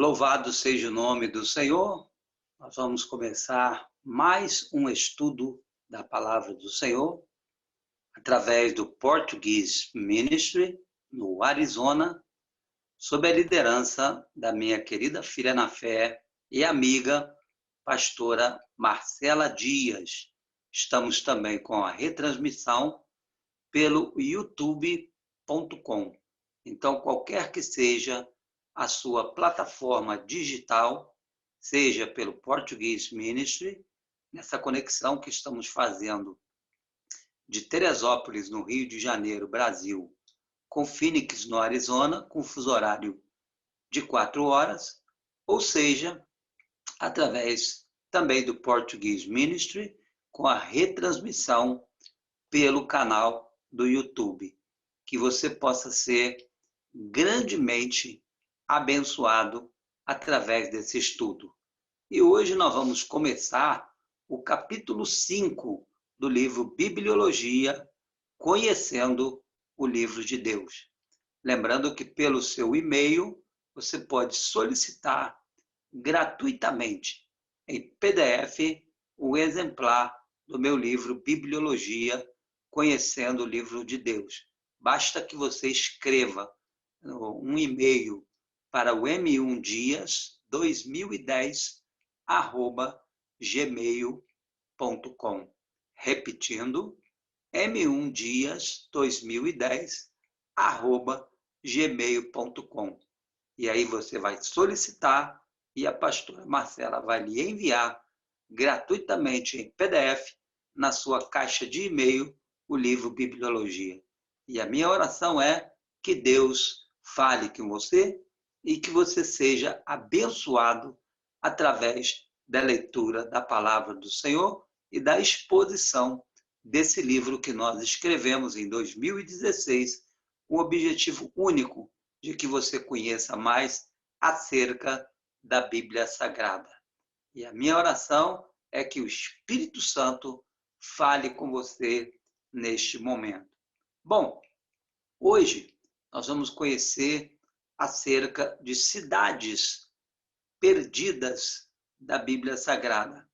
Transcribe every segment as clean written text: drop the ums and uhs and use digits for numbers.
Louvado seja o nome do Senhor. Nós vamos começar mais um estudo da Palavra do Senhor através do Portuguese Ministry no Arizona, sob a liderança da minha querida filha na fé e amiga, pastora Marcela Dias. Estamos também com a retransmissão pelo youtube.com. Então, qualquer que seja a sua plataforma digital, seja pelo Portuguese Ministry, nessa conexão que estamos fazendo de Teresópolis, no Rio de Janeiro, Brasil, com Phoenix, no Arizona, com fuso horário de 4 horas, ou seja, através também do Portuguese Ministry, com a retransmissão pelo canal do YouTube. Que você possa ser grandemente abençoado através desse estudo. E hoje nós vamos começar o capítulo 5 do livro Bibliologia, Conhecendo o Livro de Deus. Lembrando que pelo seu e-mail você pode solicitar gratuitamente em PDF o exemplar do meu livro Bibliologia, Conhecendo o Livro de Deus. Basta que você escreva um e-mail para o m1dias2010@gmail.com. Repetindo, m1dias2010@gmail.com. E aí você vai solicitar e a pastora Marcela vai lhe enviar gratuitamente em PDF na sua caixa de e-mail o livro Bibliologia. E a minha oração é que Deus fale com você e que você seja abençoado através da leitura da palavra do Senhor e da exposição desse livro que nós escrevemos em 2016, com o objetivo único de que você conheça mais acerca da Bíblia Sagrada. E a minha oração é que o Espírito Santo fale com você neste momento. Bom, hoje nós vamos conhecer acerca de cidades perdidas da Bíblia Sagrada.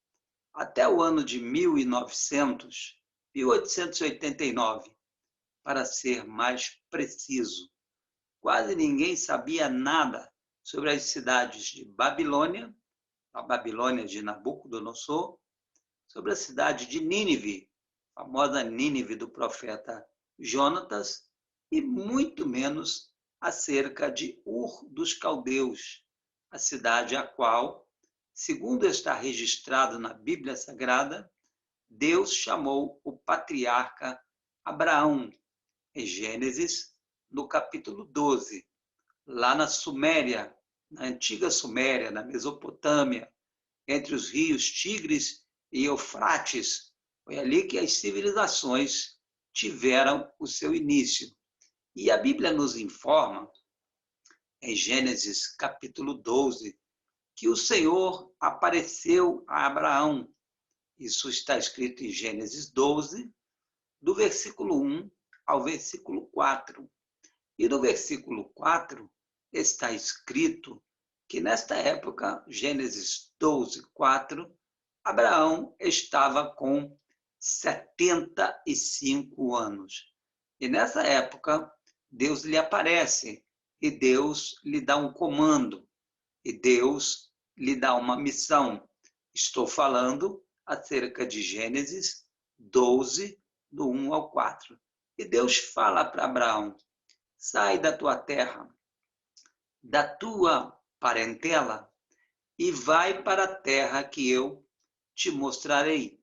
Até o ano de 1889, para ser mais preciso, quase ninguém sabia nada sobre as cidades de Babilônia, a Babilônia de Nabucodonosor, sobre a cidade de Nínive, a famosa Nínive do profeta Jonatas, e muito menos acerca de Ur dos Caldeus, a cidade a qual, segundo está registrado na Bíblia Sagrada, Deus chamou o patriarca Abraão, em Gênesis, no capítulo 12, lá na Suméria, na antiga Suméria, na Mesopotâmia, entre os rios Tigres e Eufrates. Foi ali que as civilizações tiveram o seu início. E a Bíblia nos informa, em Gênesis capítulo 12, que o Senhor apareceu a Abraão. Isso está escrito em Gênesis 12, do versículo 1 ao versículo 4. E no versículo 4 está escrito que nesta época, Gênesis 12, 4, Abraão estava com 75 anos. E nessa época, Deus lhe aparece e Deus lhe dá um comando e Deus lhe dá uma missão. Estou falando acerca de Gênesis 12, do 1 ao 4. E Deus fala para Abraão: sai da tua terra, da tua parentela, e vai para a terra que eu te mostrarei.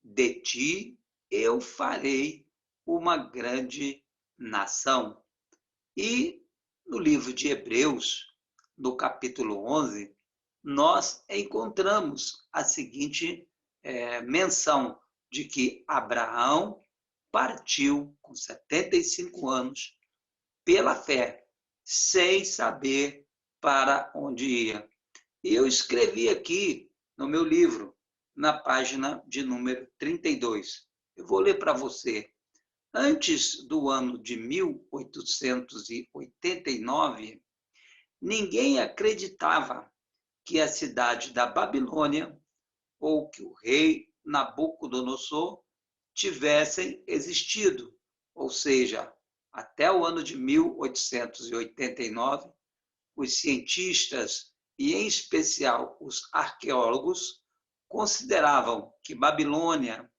De ti eu farei uma grande nação. E no livro de Hebreus, no capítulo 11, nós encontramos a seguinte menção de que Abraão partiu com 75 anos pela fé, sem saber para onde ia. E eu escrevi aqui no meu livro, na página de número 32. Eu vou ler para você. Antes do ano de 1889, ninguém acreditava que a cidade da Babilônia ou que o rei Nabucodonosor tivessem existido. Ou seja, até o ano de 1889, os cientistas, e em especial os arqueólogos, consideravam que Babilônia,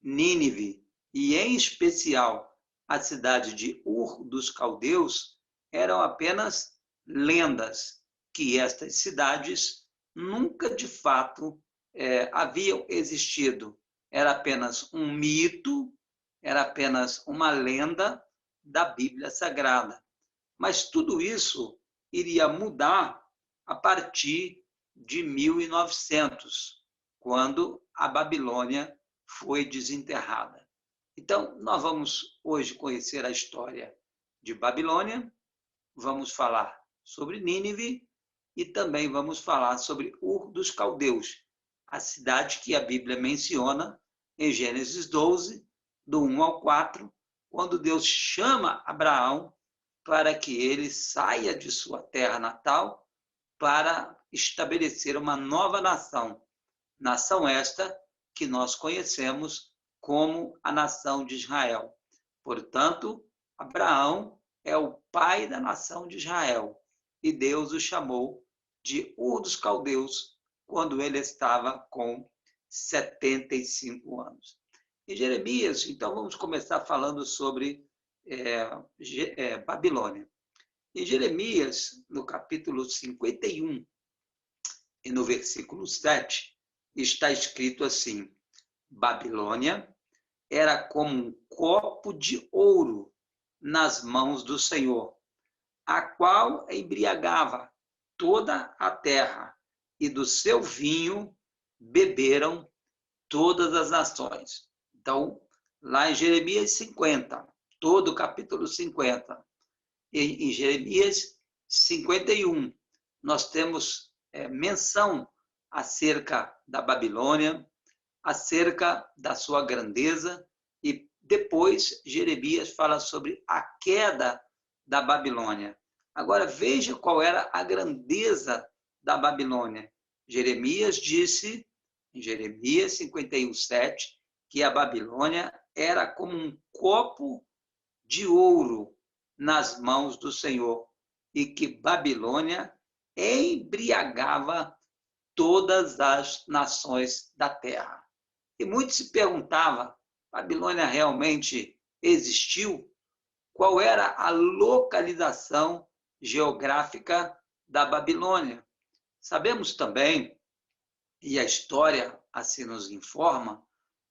Nínive e, em especial, a cidade de Ur dos Caldeus eram apenas lendas, que estas cidades nunca de fato haviam existido. Era apenas um mito, era apenas uma lenda da Bíblia Sagrada. Mas tudo isso iria mudar a partir de 1900, quando a Babilônia foi desenterrada. Então, nós vamos hoje conhecer a história de Babilônia, vamos falar sobre Nínive e também vamos falar sobre Ur dos Caldeus, a cidade que a Bíblia menciona em Gênesis 12, do 1 ao 4, quando Deus chama Abraão para que ele saia de sua terra natal para estabelecer uma nova nação. Nação esta que nós conhecemos como a nação de Israel. Portanto, Abraão é o pai da nação de Israel e Deus o chamou de Ur dos Caldeus quando ele estava com 75 anos. Em Jeremias, então vamos começar falando sobre Babilônia. Em Jeremias, no capítulo 51 e no versículo 7, está escrito assim: Babilônia era como um copo de ouro nas mãos do Senhor, a qual embriagava toda a terra, e do seu vinho beberam todas as nações. Então, lá em Jeremias 50, todo o capítulo 50, e em Jeremias 51, nós temos menção acerca da Babilônia, acerca da sua grandeza, e depois Jeremias fala sobre a queda da Babilônia. Agora veja qual era a grandeza da Babilônia. Jeremias disse, em Jeremias 51, 7, que a Babilônia era como um copo de ouro nas mãos do Senhor e que Babilônia embriagava todas as nações da terra. E muitos se perguntavam, Babilônia realmente existiu? Qual era a localização geográfica da Babilônia? Sabemos também, e a história assim nos informa,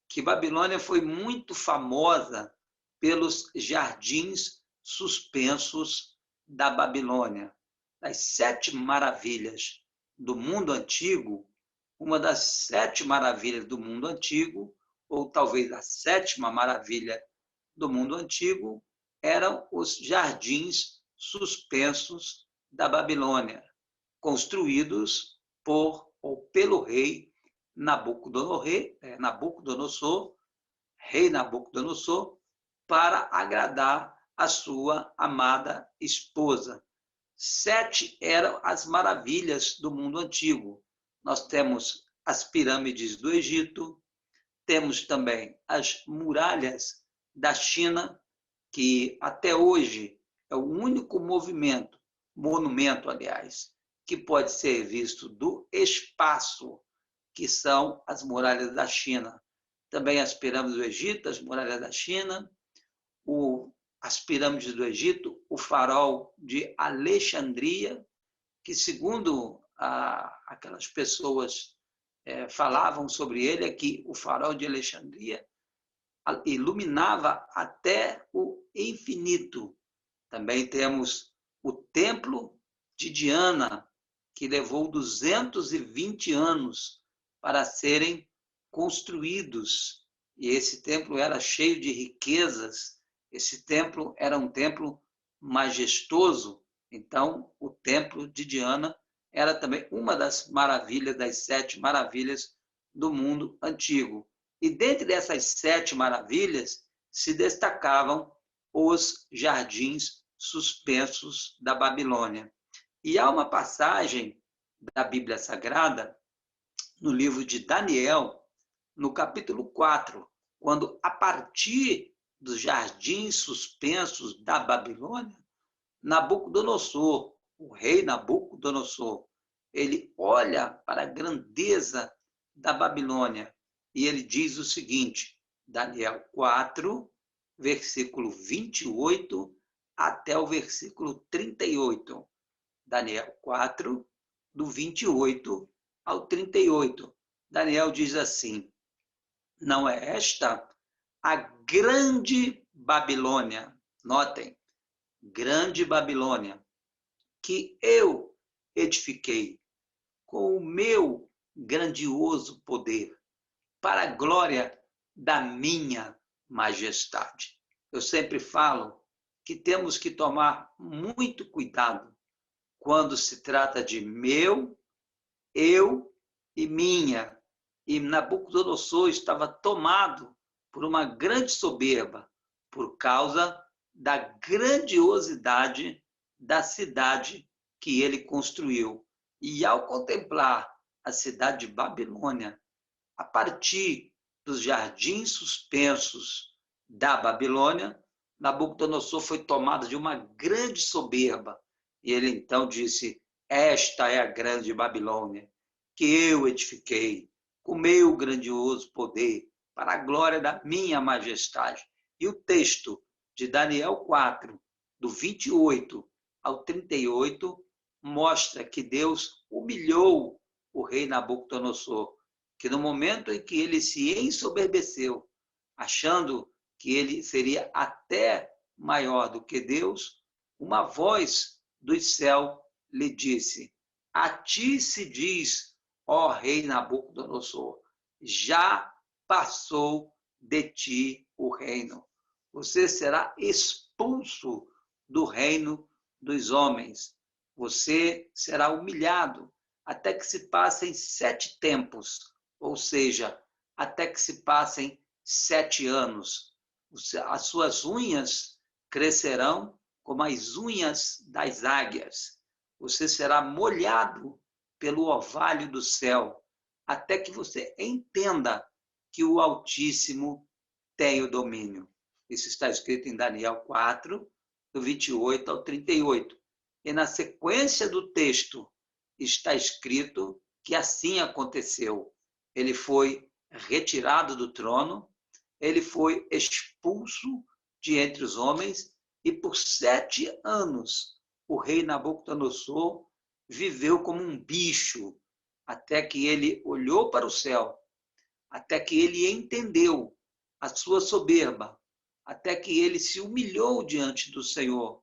que Babilônia foi muito famosa pelos jardins suspensos da Babilônia. Das 7 maravilhas do mundo antigo, uma das 7 maravilhas do mundo antigo, ou talvez a 7ª maravilha do mundo antigo, eram os jardins suspensos da Babilônia, construídos por ou pelo rei Nabucodonosor, rei Nabucodonosor, para agradar a sua amada esposa. 7 eram as maravilhas do mundo antigo. Nós temos as pirâmides do Egito, temos também as muralhas da China, que até hoje é o único monumento, aliás, que pode ser visto do espaço, que são as muralhas da China. Também as pirâmides do Egito, as muralhas da China, as pirâmides do Egito, o farol de Alexandria, que segundo aquelas pessoas falavam sobre ele, é que o farol de Alexandria iluminava até o infinito. Também temos o Templo de Diana, que levou 220 anos para serem construídos. E esse templo era cheio de riquezas. Esse templo era um templo majestoso. Então, o Templo de Diana era também uma das maravilhas, das 7 maravilhas do mundo antigo. E dentre essas 7 maravilhas se destacavam os jardins suspensos da Babilônia. E há uma passagem da Bíblia Sagrada, no livro de Daniel, no capítulo 4, quando, a partir dos jardins suspensos da Babilônia, Nabucodonosor, o rei Nabucodonosor, ele olha para a grandeza da Babilônia e ele diz o seguinte, Daniel 4, versículo 28 até o versículo 38. Daniel 4, do 28 ao 38. Daniel diz assim, não é esta a grande Babilônia, notem, grande Babilônia, que eu edifiquei com o meu grandioso poder, para a glória da minha majestade. Eu sempre falo que temos que tomar muito cuidado quando se trata de meu, eu e minha. E Nabucodonosor estava tomado por uma grande soberba, por causa da grandiosidade da cidade que ele construiu. E ao contemplar a cidade de Babilônia, a partir dos jardins suspensos da Babilônia, Nabucodonosor foi tomado de uma grande soberba. E ele então disse, esta é a grande Babilônia, que eu edifiquei, com meu grandioso poder, para a glória da minha majestade. E o texto de Daniel 4, do 28 ao 38, mostra que Deus humilhou o rei Nabucodonosor, que no momento em que ele se ensoberbeceu, achando que ele seria até maior do que Deus, uma voz do céu lhe disse, a ti se diz, ó rei Nabucodonosor, já passou de ti o reino. Você será expulso do reino dos homens. Você será humilhado até que se passem 7 tempos, ou seja, até que se passem 7 anos. As suas unhas crescerão como as unhas das águias. Você será molhado pelo orvalho do céu, até que você entenda que o Altíssimo tem o domínio. Isso está escrito em Daniel 4, do 28 ao 38. E na sequência do texto está escrito que assim aconteceu. Ele foi retirado do trono, ele foi expulso de entre os homens e por 7 anos o rei Nabucodonosor viveu como um bicho, até que ele olhou para o céu, até que ele entendeu a sua soberba, até que ele se humilhou diante do Senhor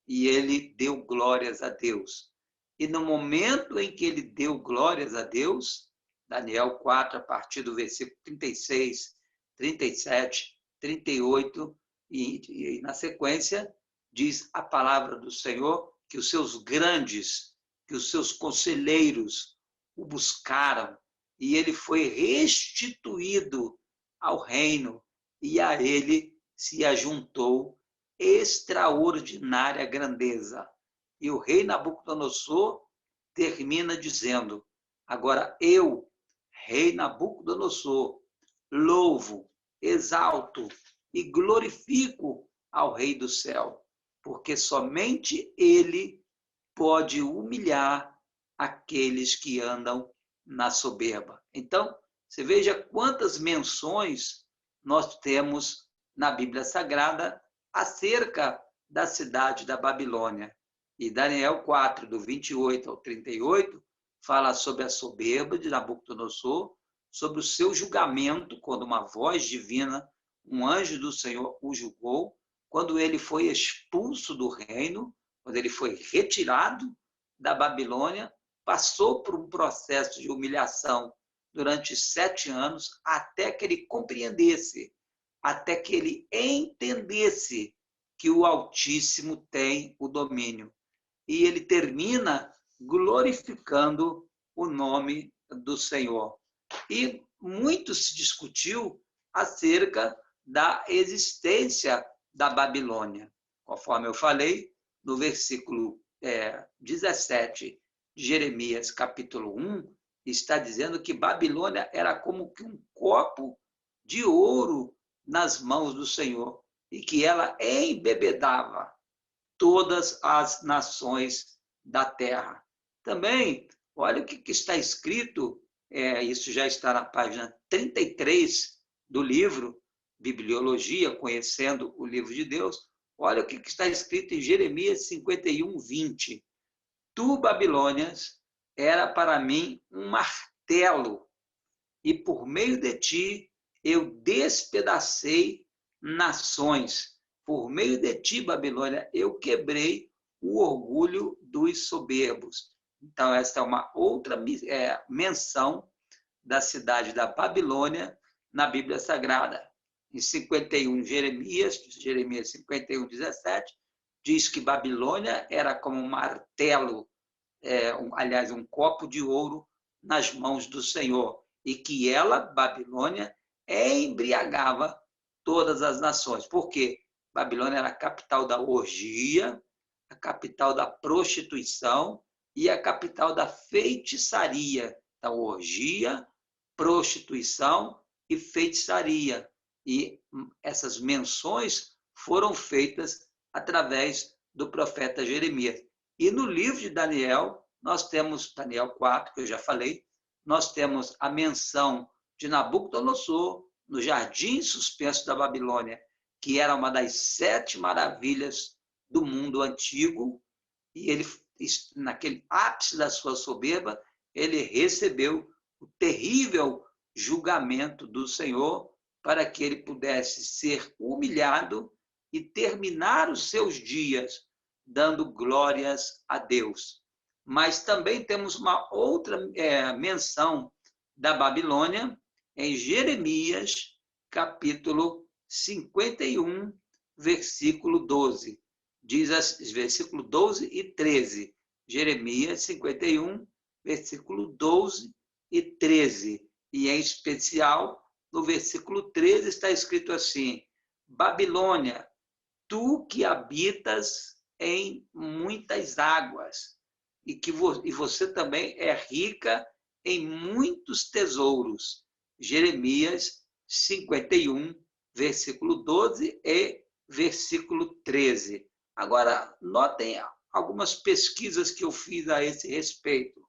e ele deu glórias a Deus. E no momento em que ele deu glórias a Deus, Daniel 4, a partir do versículo 36, 37, 38, e na sequência, diz a palavra do Senhor que os seus grandes, que os seus conselheiros o buscaram, e ele foi restituído ao reino, e a ele se ajuntou extraordinária grandeza. E o rei Nabucodonosor termina dizendo, agora eu, rei Nabucodonosor, louvo, exalto e glorifico ao rei do céu, porque somente ele pode humilhar aqueles que andam na soberba. Então, você veja quantas menções nós temos na Bíblia Sagrada acerca da cidade da Babilônia. E Daniel 4, do 28 ao 38, fala sobre a soberba de Nabucodonosor, sobre o seu julgamento, quando uma voz divina, um anjo do Senhor o julgou, quando ele foi expulso do reino, quando ele foi retirado da Babilônia, passou por um processo de humilhação durante 7 anos, até que ele compreendesse, até que ele entendesse que o Altíssimo tem o domínio. E ele termina glorificando o nome do Senhor. E muito se discutiu acerca da existência da Babilônia. Conforme eu falei, no versículo 17 de Jeremias, capítulo 1, está dizendo que Babilônia era como que um copo de ouro nas mãos do Senhor e que ela embebedava todas as nações da terra. Também, olha o que está escrito, isso já está na página 33 do livro Bibliologia, Conhecendo o Livro de Deus. Olha o que está escrito em Jeremias 51, 20. Tu, Babilônias, era para mim um martelo, e por meio de ti eu despedacei nações. Por meio de ti, Babilônia, eu quebrei o orgulho dos soberbos. Então, esta é uma outra menção da cidade da Babilônia na Bíblia Sagrada. Em 51, Jeremias 51, 17, diz que Babilônia era como um martelo, aliás, um copo de ouro nas mãos do Senhor, e que ela, Babilônia, embriagava todas as nações. Por quê? Babilônia era a capital da orgia, a capital da prostituição e a capital da feitiçaria. Então, orgia, prostituição e feitiçaria. E essas menções foram feitas através do profeta Jeremias. E no livro de Daniel, nós temos Daniel 4, que eu já falei, nós temos a menção de Nabucodonosor no jardim suspenso da Babilônia, que era uma das 7 maravilhas do mundo antigo, e ele, naquele ápice da sua soberba, ele recebeu o terrível julgamento do Senhor para que ele pudesse ser humilhado e terminar os seus dias dando glórias a Deus. Mas também temos uma outra menção da Babilônia em Jeremias, capítulo 51, versículo 12. Diz versículo 12 e 13. Jeremias 51, versículo 12 e 13. E, em especial, no versículo 13 está escrito assim: Babilônia, tu que habitas em muitas águas, e você também é rica em muitos tesouros. Jeremias 51, versículo 12 e versículo 13. Agora, notem algumas pesquisas que eu fiz a esse respeito.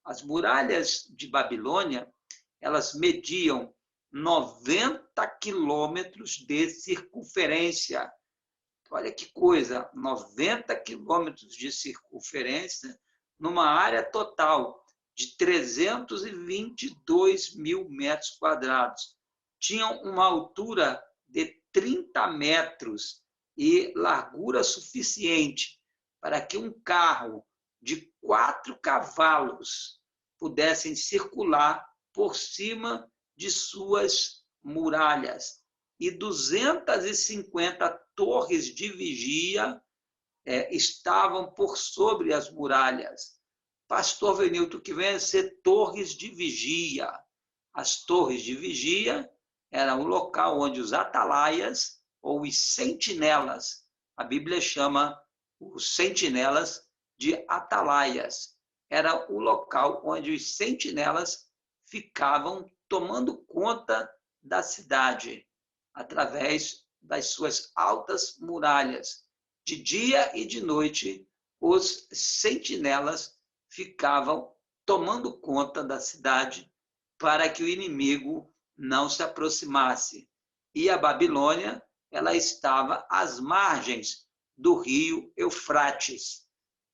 As muralhas de Babilônia, elas mediam 90 quilômetros de circunferência. Olha que coisa, 90 quilômetros de circunferência numa área total de 322 mil metros quadrados. Tinham uma altura de 30 metros e largura suficiente para que um carro de 4 cavalos pudessem circular por cima de suas muralhas. E 250 torres de vigia estavam por sobre as muralhas. Pastor Venilton, que vem a ser torres de vigia. As torres de vigia eram o local onde os atalaias ou os sentinelas, a Bíblia chama os sentinelas de atalaias. Era o local onde os sentinelas ficavam tomando conta da cidade, através das suas altas muralhas. De dia e de noite, os sentinelas ficavam tomando conta da cidade para que o inimigo não se aproximasse. E a Babilônia, ela estava às margens do rio Eufrates.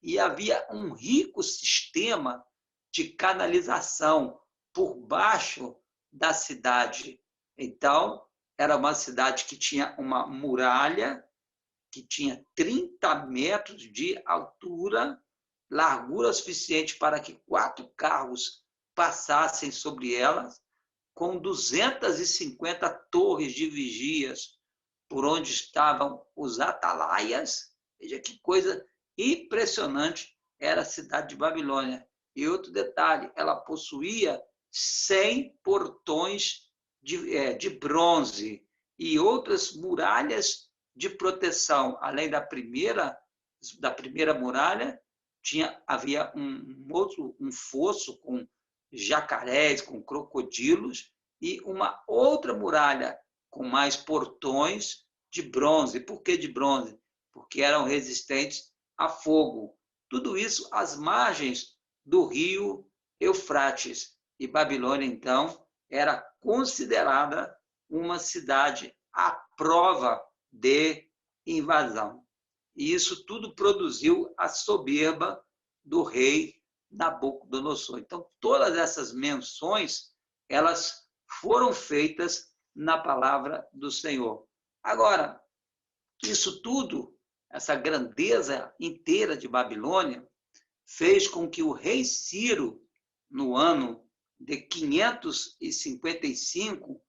E havia um rico sistema de canalização por baixo da cidade. Então, era uma cidade que tinha uma muralha, que tinha 30 metros de altura, largura suficiente para que 4 carros passassem sobre elas, com 250 torres de vigias, por onde estavam os atalaias. Veja que coisa impressionante era a cidade de Babilônia. E outro detalhe, ela possuía 100 portões de bronze e outras muralhas de proteção, além da primeira muralha, havia um fosso com jacarés, com crocodilos, e uma outra muralha com mais portões de bronze. Por que de bronze? Porque eram resistentes a fogo. Tudo isso às margens do rio Eufrates. E Babilônia, então, era considerada uma cidade à prova de invasão. E isso tudo produziu a soberba do rei Nabucodonosor. Então, todas essas menções, elas foram feitas na palavra do Senhor. Agora, isso tudo, essa grandeza inteira de Babilônia, fez com que o rei Ciro, no ano de 555,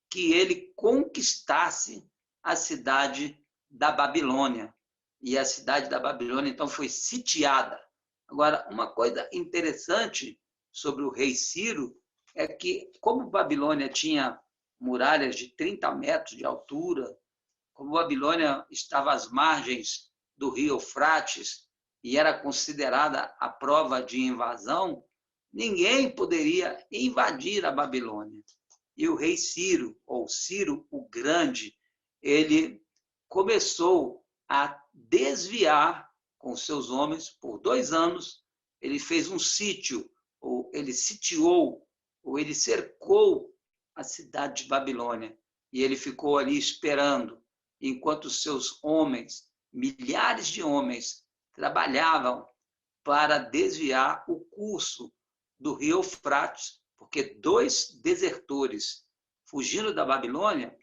que ele conquistasse a cidade da Babilônia. E a cidade da Babilônia, então, foi sitiada. Agora, uma coisa interessante sobre o rei Ciro é que, como Babilônia tinha muralhas de 30 metros de altura, como Babilônia estava às margens do rio Eufrates e era considerada a prova de invasão, ninguém poderia invadir a Babilônia. E o rei Ciro, ou Ciro o Grande, ele começou a desviar com seus homens por 2 anos. Ele fez um sítio, ou ele sitiou, ou ele cercou a cidade de Babilônia. E ele ficou ali esperando, enquanto seus homens, milhares de homens, trabalhavam para desviar o curso do rio Eufrates, porque 2 desertores, fugindo da Babilônia,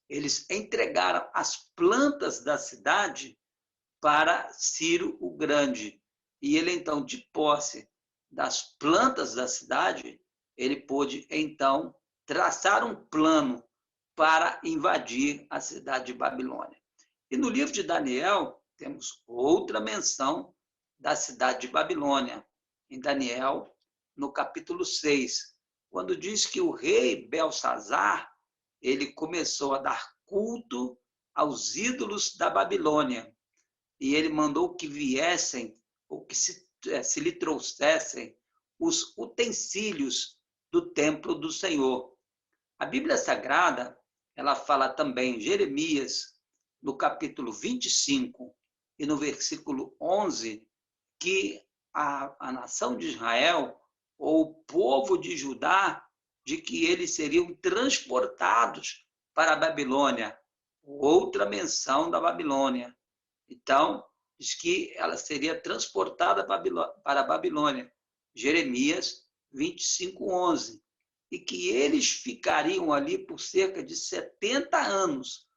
eles entregaram as plantas da cidade para Ciro o Grande. E ele, então, de posse das plantas da cidade, ele pôde, então, traçar um plano para invadir a cidade de Babilônia. E no livro de Daniel, temos outra menção da cidade de Babilônia, em Daniel, no capítulo 6, quando diz que o rei Belsazar, ele começou a dar culto aos ídolos da Babilônia, e ele mandou que viessem, ou que se lhe trouxessem, os utensílios do templo do Senhor. A Bíblia Sagrada, ela fala também em Jeremias, no capítulo 25 e no versículo 11, que a nação de Israel, ou o povo de Judá, de que eles seriam transportados para a Babilônia. Outra menção da Babilônia. Então, diz que ela seria transportada para a Babilônia. Jeremias 25, 11. E que eles ficariam ali por cerca de 70 anos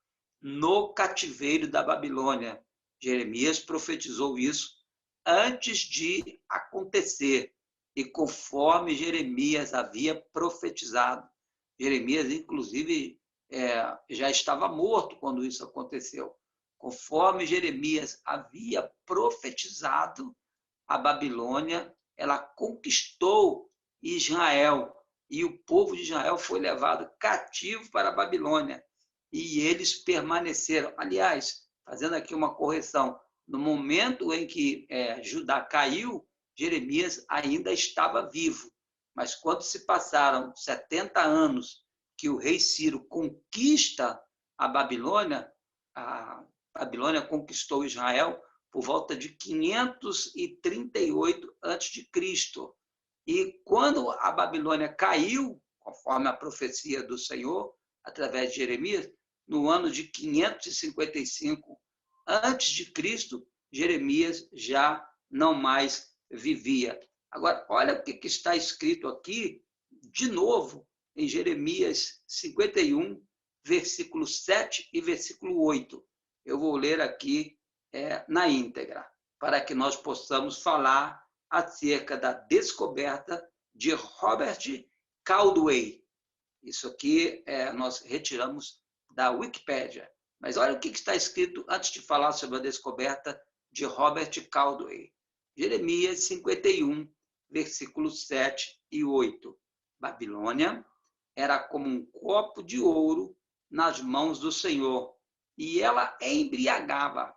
no cativeiro da Babilônia. Jeremias profetizou isso antes de acontecer. E conforme Jeremias havia profetizado, Jeremias, inclusive, já estava morto quando isso aconteceu. Conforme Jeremias havia profetizado, a Babilônia, ela conquistou Israel, e o povo de Israel foi levado cativo para a Babilônia, e eles permaneceram. Aliás, fazendo aqui uma correção, no momento em que Judá caiu, Jeremias ainda estava vivo, mas quando se passaram 70 anos que o rei Ciro conquista a Babilônia conquistou Israel por volta de 538 a.C. E quando a Babilônia caiu, conforme a profecia do Senhor, através de Jeremias, no ano de 555 a.C., Jeremias já não mais vivia. Agora, olha o que está escrito aqui, de novo, em Jeremias 51, versículo 7 e versículo 8. Eu vou ler aqui na íntegra, para que nós possamos falar acerca da descoberta de Robert Caldwell. Isso aqui nós retiramos da Wikipédia. Mas olha o que está escrito antes de falar sobre a descoberta de Robert Caldwell. Jeremias 51, versículos 7 e 8. Babilônia era como um copo de ouro nas mãos do Senhor, e ela embriagava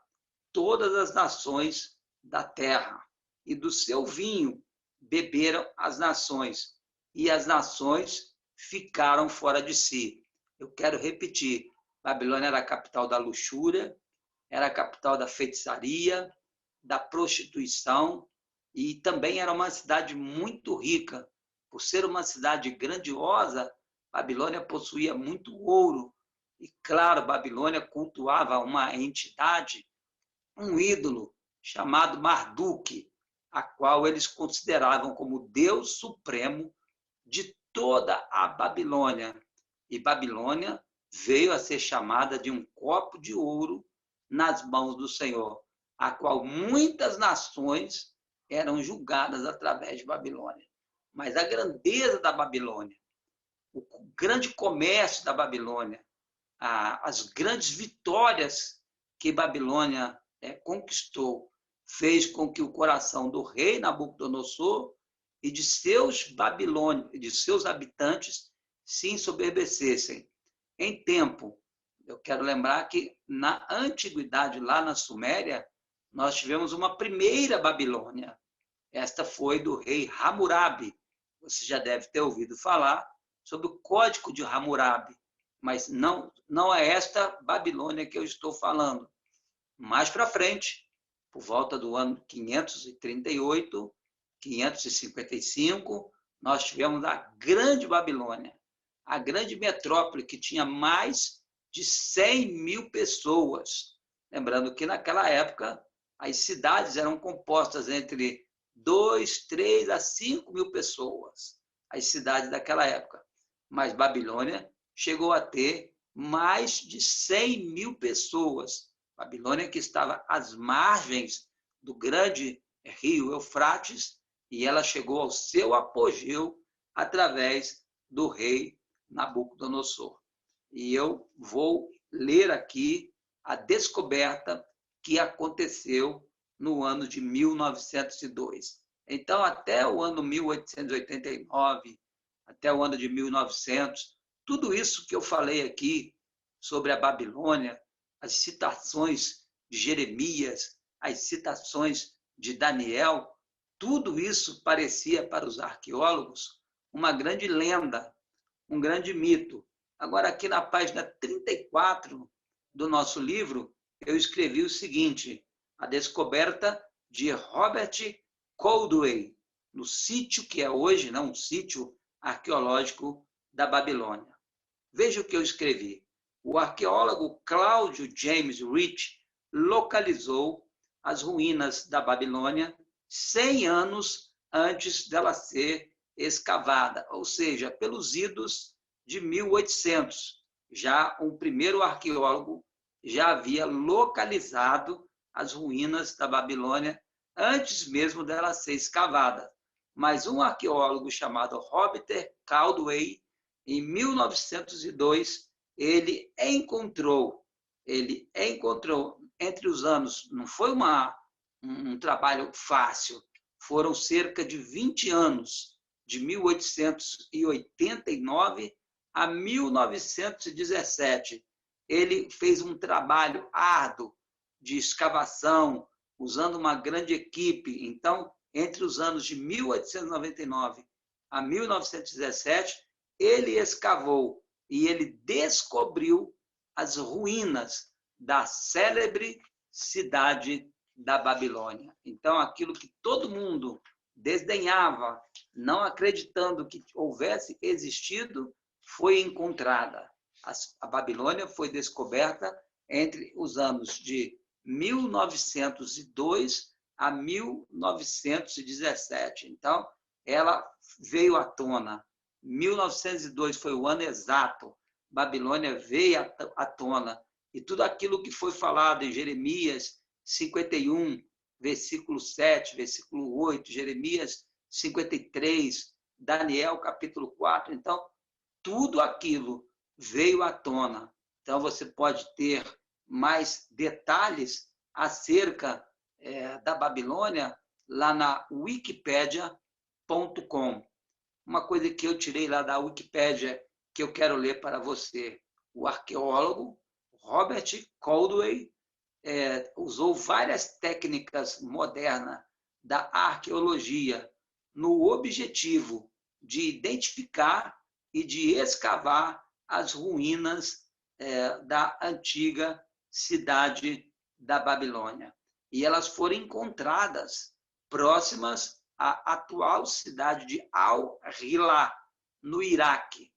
todas as nações da terra. e do seu vinho beberam as nações, e as nações ficaram fora de si. Eu quero repetir, Babilônia era a capital da luxúria, era a capital da feitiçaria, da prostituição, e também era uma cidade muito rica. Por ser uma cidade grandiosa, Babilônia possuía muito ouro. E, claro, Babilônia cultuava uma entidade, um ídolo, chamado Marduk, a qual eles consideravam como Deus supremo de toda a Babilônia. E Babilônia veio a ser chamada de um copo de ouro nas mãos do Senhor, a qual muitas nações eram julgadas através de Babilônia. Mas a grandeza da Babilônia, o grande comércio da Babilônia, as grandes vitórias que Babilônia conquistou, fez com que o coração do rei Nabucodonosor e de seus habitantes se ensoberbecessem. Em tempo, eu quero lembrar que na antiguidade, lá na Suméria, nós tivemos uma primeira Babilônia. Esta foi do rei Hammurabi. Você já deve ter ouvido falar sobre o Código de Hammurabi, mas não é esta Babilônia que eu estou falando. Mais para frente, por volta do ano 538, 555, nós tivemos a Grande Babilônia, a grande metrópole que tinha mais de 100 mil pessoas. Lembrando que naquela época as cidades eram compostas entre 2, 3 a 5 mil pessoas, as cidades daquela época. Mas Babilônia chegou a ter mais de 100 mil pessoas. Babilônia que estava às margens do grande rio Eufrates, e ela chegou ao seu apogeu através do rei Nabucodonosor. E eu vou ler aqui a descoberta que aconteceu no ano de 1902. Então, até o ano 1889, até o ano de 1900, tudo isso que eu falei aqui sobre a Babilônia, as citações de Jeremias, as citações de Daniel, tudo isso parecia para os arqueólogos uma grande lenda, um grande mito. Agora, aqui na página 34 do nosso livro, eu escrevi o seguinte: a descoberta de Robert Caldwell, no sítio que é hoje, um sítio arqueológico da Babilônia. Veja o que eu escrevi. O arqueólogo Cláudio James Rich localizou as ruínas da Babilônia 100 anos antes dela ser escavada, ou seja, pelos idos de 1800. Já um primeiro arqueólogo já havia localizado as ruínas da Babilônia antes mesmo dela ser escavada. Mas um arqueólogo chamado Robert Caldwell, em 1902, ele encontrou entre os anos, não foi um trabalho fácil, foram cerca de 20 anos, de 1889 a 1917. Ele fez um trabalho árduo de escavação, usando uma grande equipe. Então, entre os anos de 1899 a 1917, ele escavou e ele descobriu as ruínas da célebre cidade da Babilônia. Então, aquilo que todo mundo desdenhava, não acreditando que houvesse existido, foi encontrada. A Babilônia foi descoberta entre os anos de 1902 a 1917. Então, ela veio à tona. 1902 foi o ano exato. Babilônia veio à tona. E tudo aquilo que foi falado em Jeremias 51, versículo 7, versículo 8, Jeremias 53, Daniel capítulo 4. Então, tudo aquilo veio à tona. Então, você pode ter mais detalhes acerca da Babilônia lá na wikipedia.com. Uma coisa que eu tirei lá da Wikipédia que eu quero ler para você. O arqueólogo Robert Caldwell usou várias técnicas modernas da arqueologia no objetivo de identificar e de escavar as ruínas da antiga cidade da Babilônia. E elas foram encontradas próximas à atual cidade de Al-Hila, no Iraque.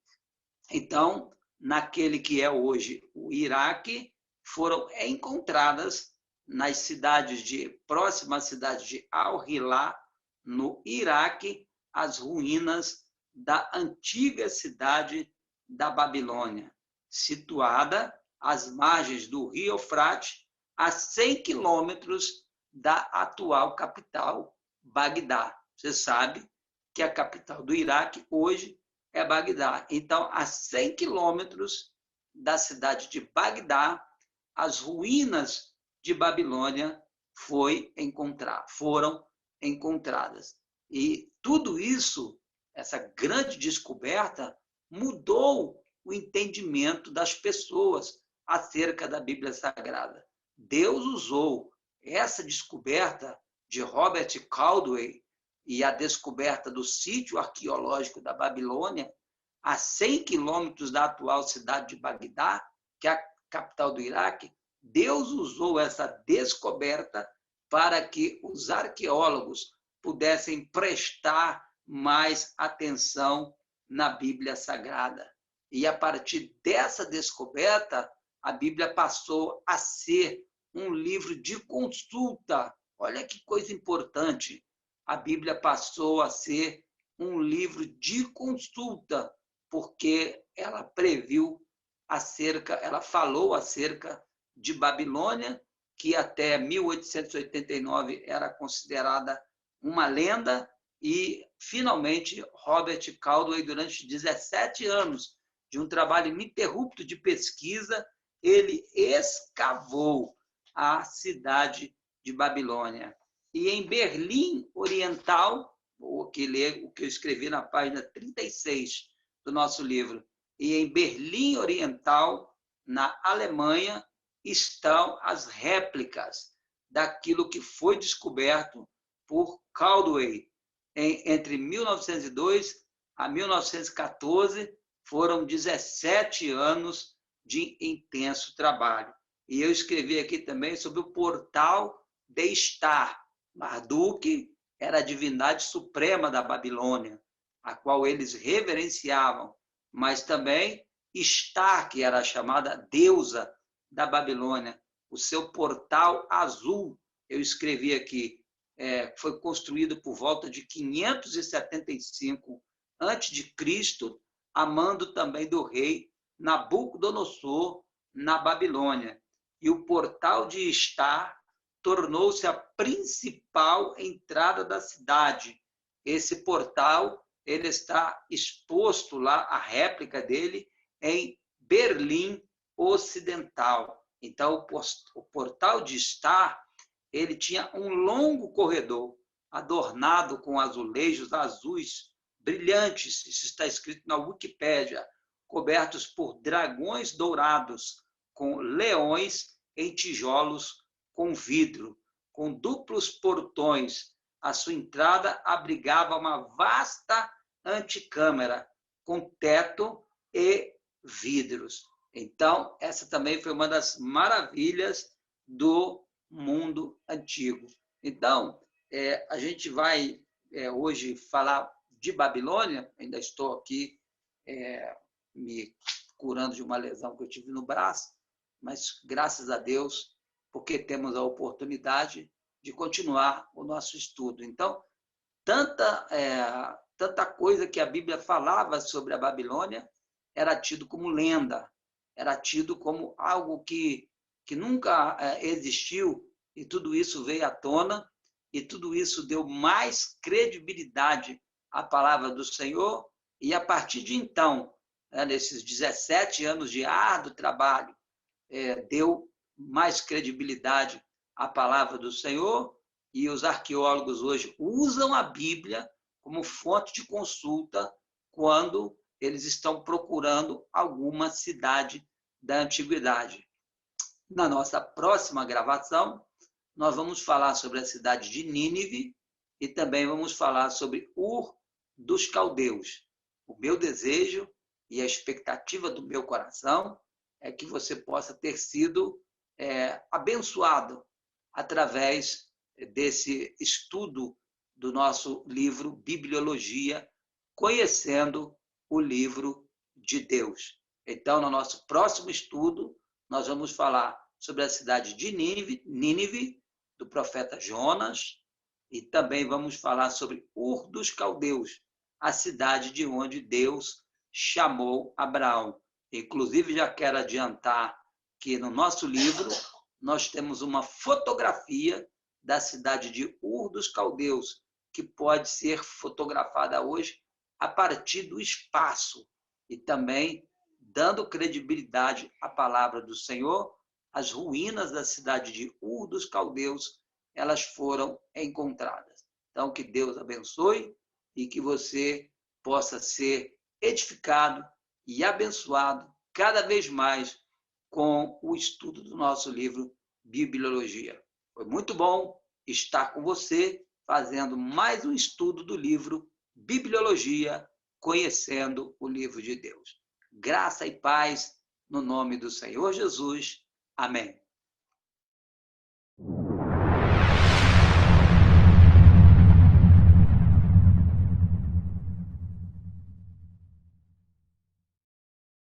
Então, naquele que é hoje o Iraque, foram encontradas nas cidades próximas à cidade de Al-Hila, no Iraque, as ruínas da antiga cidade da Babilônia, situada às margens do rio Eufrates, a 100 quilômetros da atual capital, Bagdá. Você sabe que a capital do Iraque hoje é Bagdá. Então, a 100 quilômetros da cidade de Bagdá, as ruínas de Babilônia foram encontradas. E tudo isso, essa grande descoberta, mudou o entendimento das pessoas acerca da Bíblia Sagrada. Deus usou essa descoberta de Robert Caldwell e a descoberta do sítio arqueológico da Babilônia, a 100 quilômetros da atual cidade de Bagdá, que é a capital do Iraque. Deus usou essa descoberta para que os arqueólogos pudessem prestar mais atenção na Bíblia Sagrada. E a partir dessa descoberta, a Bíblia passou a ser um livro de consulta. Olha que coisa importante. A Bíblia passou a ser um livro de consulta, porque ela ela falou acerca de Babilônia, que até 1889 era considerada uma lenda, e, finalmente, Robert Caldwell, durante 17 anos de um trabalho ininterrupto de pesquisa, ele escavou a cidade de Babilônia. E em Berlim Oriental, o que eu escrevi na página 36 do nosso livro, e em Berlim Oriental, na Alemanha, estão as réplicas daquilo que foi descoberto por Caldwell entre 1902 a 1914. Foram 17 anos de intenso trabalho. E eu escrevi aqui também sobre o portal de Ishtar. Marduk era a divindade suprema da Babilônia, a qual eles reverenciavam, mas também Ishtar, que era a chamada deusa da Babilônia. O seu portal azul, eu escrevi aqui, foi construído por volta de 575 a.C., a mando também do rei Nabucodonosor, na Babilônia. E o portal de Ishtar tornou-se a principal entrada da cidade. Esse portal, ele está exposto lá, a réplica dele, em Berlim Ocidental. Então, o portal de Ishtar, ele tinha um longo corredor, adornado com azulejos azuis brilhantes, isso está escrito na Wikipédia, cobertos por dragões dourados, com leões em tijolos com vidro, com duplos portões. A sua entrada abrigava uma vasta antecâmara, com teto e vidros. Então, essa também foi uma das maravilhas do mundo antigo. Então, a gente vai hoje falar de Babilônia. Ainda estou aqui me curando de uma lesão que eu tive no braço, mas graças a Deus, porque temos a oportunidade de continuar o nosso estudo. Então, tanta coisa que a Bíblia falava sobre a Babilônia era tido como lenda, era tido como algo que nunca existiu, e tudo isso veio à tona, e tudo isso deu mais credibilidade à palavra do Senhor, e a partir de então, nesses 17 anos de árduo trabalho, deu mais credibilidade à palavra do Senhor, e os arqueólogos hoje usam a Bíblia como fonte de consulta quando eles estão procurando alguma cidade da antiguidade. Na nossa próxima gravação, nós vamos falar sobre a cidade de Nínive, e também vamos falar sobre Ur dos Caldeus. O meu desejo e a expectativa do meu coração é que você possa ter sido abençoado através desse estudo do nosso livro Bibliologia, conhecendo o livro de Deus. Então, no nosso próximo estudo, nós vamos falar sobre a cidade de Nínive, do profeta Jonas, e também vamos falar sobre Ur dos Caldeus, a cidade de onde Deus chamou Abraão. Inclusive, já quero adiantar que no nosso livro nós temos uma fotografia da cidade de Ur dos Caldeus, que pode ser fotografada hoje a partir do espaço e também dando credibilidade à palavra do Senhor. As ruínas da cidade de Ur dos Caldeus, elas foram encontradas. Então, que Deus abençoe e que você possa ser edificado e abençoado cada vez mais com o estudo do nosso livro Bibliologia. Foi muito bom estar com você fazendo mais um estudo do livro Bibliologia, conhecendo o livro de Deus. Graça e paz no nome do Senhor Jesus. Amém.